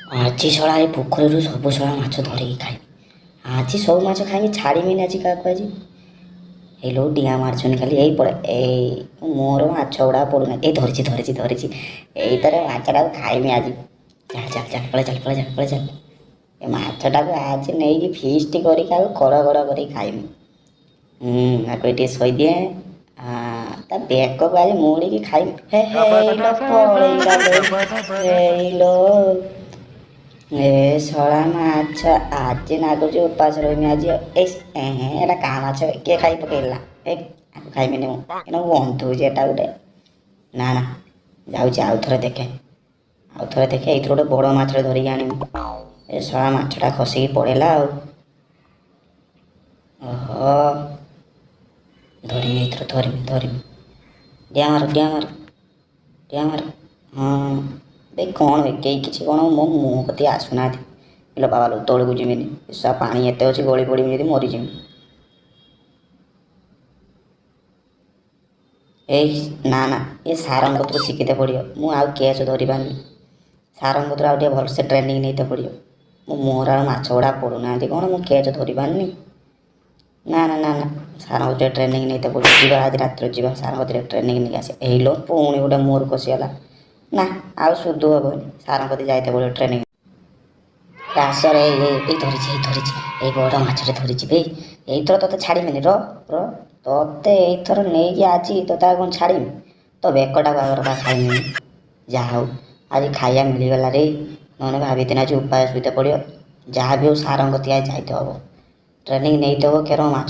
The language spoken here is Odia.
ଆଜି ଶଳା ଏ ପୋଖରୀରୁ ସବୁ ଶଳା ମାଛ ଧରିକି ଖାଇବି। ଆଜି ସବୁ ମାଛ ଖାଇବି, ଛାଡ଼ିବିନି ଆଜି କାହାକୁ। ଆଜି ଏଇ ଲୋ ଡିଆଁ ମାରୁଛନ୍ତି ଖାଲି, ଏଇ ପଡ଼େ ଏଇ ମୋର ମାଛ ଗୁଡ଼ା ପଡ଼ୁନାହିଁ। ଏଇ ଧରିଛି ଧରିଛି ଧରିଛି, ଏଇଥର ମାଛଟାକୁ ଖାଇମି ଆଜି। ଚାଲ ଚାଲ ଚାଲ ପଳେଇ ଚାଲ ପଳେଇ ଚାଲ ପଳେଇ ଚାଲ। ଏ ମାଛଟାକୁ ଆଜି ନେଇକି ଫିଷ୍ଟ କରିକି ଆଉ କଡ଼ କଡ଼ କରିକି ଖାଇମି। ଆକୁ ଟିକେ ଶୋଇଦିଏ, ତା ବେକକୁ ଆଜି ମୁଡ଼ିକି ଖାଇମି। ହେ ହେଇଲୋ ପଳେଇଲା ଲୋ, ହେଇଲୋ ଏ ଶଳା ମାଛ ଆଜି ନାଗୁଛି ଉପାସ ରହିମି ଆଜି। ଏଇଟା କାହା ମାଛ କିଏ ଖାଇ ପକେଇଲା? ଆକୁ ଖାଇମିନି ମୁଁ, ଏଇଟା ମୁଁ ବନ୍ଧଉଛି ଏଟା ଗୋଟେ। ନା ନା, ଯାଉଛି ଆଉଥରେ ଦେଖେ, ଏଇଥର ଗୋଟେ ବଡ଼ ମାଛଟେ ଧରିକି ଆଣିମି। ଏ ଶଳା ମାଛଟା ଖସିକି ପଳେଇଲା ଆଉ। ଓହୋ, ଧରିମି ଏଇଥର, ଧରିମି। ଡିଆଁ ମାର ଡିଆଁ ମାର ଡିଆଁ ମାର। ହଁ ବେ କ'ଣ ବେ କେହି କିଛି କ'ଣ ମୋ ମୁହଁ କତିକି ଆସୁନାହାନ୍ତି। ଇଲୋ ବାବା ଲୋ, ତଳକୁ ଯିମିନି, ପାଣି ଏତେ ଅଛି ଗଳି ପଡ଼ିମି ଯଦି ମରିଯିମି। ଏଇ ନା ନା, ଏ ସାରଙ୍କ କତିରୁ ଶିଖିତେ ପଡ଼ିବ। ମୁଁ ଆଉ କେସ୍ ଧରିପାରୁନି। ସାରଙ୍କ କତିରୁ ଆଉ ଟିକେ ଭଲସେ ଟ୍ରେନିଂ ନେଇତେ ପଡ଼ିବ। ମୋ ମୁହଁରେ ଆଉ ମାଛ ଗୁଡ଼ା ପଡ଼ୁନାହାନ୍ତି କ'ଣ, ମୁଁ କେସ୍ ଧରିପାରୁନି। ନା ନା ନା ନା, ସାରଙ୍କ କତିରେ ଟ୍ରେନିଂ ନେଇତେ ପଡ଼ିବ। ଯିବା ଆଜି ରାତିରେ ଯିବା, ସାରଙ୍କ କତିରେ ଟ୍ରେନିଂ ନେଇକି ଆସିବା। ହେଇଲୋ ପୁଣି ଗୋଟେ ମୁହଁରୁ ଖସିଗଲା। ନା ଆଉ ସୁଧୁ ହେବନି, ସାରଙ୍କ କତିକି ଯାଇତେ ପଡ଼ିବ ଟ୍ରେନିଂ। ଆସରେ, ଏଇ ଧରିଛି, ଏଇ ବଡ଼ ମାଛଟେ ଧରିଛି ବେ। ଏଇଥର ତୋତେ ଛାଡ଼ିମିନି, ତୋତେ ଏଇଥର ନେଇକି ଆଜି ତୋତେ ଆଉ କ'ଣ ଛାଡ଼ିମି? ତୋ ବେକଟାକୁ ଆଗର ବା ଖାଇମି। ଯାହା ହଉ ଆଜି ଖାଇବା ମିଳିଗଲା ରେ, ନହେଲେ ଭାବିଥିଲି ଆଜି ଉପାୟ ଶୋଇତେ ପଡ଼ିବ। ଯାହା ବି ହଉ ସାରଙ୍କ କତିକି ଆଜି ଯାଇତେ ହେବ, ଟ୍ରେନିଂ ନେଇତେ ହେବ କେରମ ମାଛ